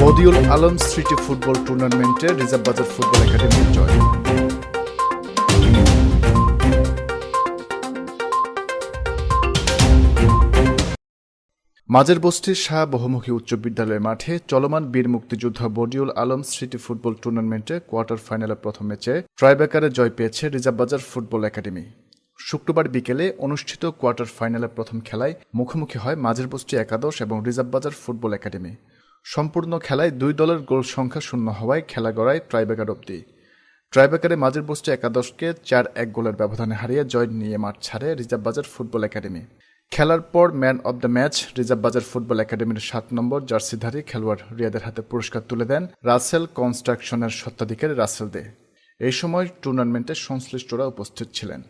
বদিউল আলম স্মৃতি ফুটবল টুর্নামেন্টে রিজার্ভ বাজার ফুটবল একাডেমির জয়। মাঝের বস্তির শাহ বহুমুখী উচ্চ বিদ্যালয়ের মাঠে চলমান বীর মুক্তিযোদ্ধা বদিউল আলম স্মৃতি ফুটবল টুর্নামেন্টে কোয়ার্টার ফাইনালের প্রথম ম্যাচে ট্রাইব্রেকারে জয় পেয়েছে রিজার্ভ বাজার ফুটবল একাডেমি। শুক্রবার বিকেলে অনুষ্ঠিত কোয়ার্টার ফাইনালের প্রথম খেলায় মুখোমুখি হয় মাঝের বস্তি একাদশ এবং রিজার্ভ বাজার ফুটবল একাডেমি। সম্পূর্ণ খেলায় দুই দলের গোল সংখ্যা শূন্য হওয়ায় খেলা গড়ায় ট্রাইব্রেকার অবধি। ট্রাইব্রেকারে মাঝের বস্তি একাদশকে 4-1 গোলের ব্যবধানে হারিয়ে জয় নিয়ে মাঠ ছাড়ে রিজার্ভ বাজার ফুটবল একাডেমি। খেলার পর man of the match reserve বাজার ফুটবল একাডেমির 7 নম্বর জার্সিধারী খেলোয়াড় রিয়াদের হাতে পুরস্কার তুলে দেন রাসেল কনস্ট্রাকশনের স্বত্বাধিকারী রাসেল দে। এই সময় টুর্নামেন্টে সংশ্লিষ্টরা উপস্থিত ছিলেন।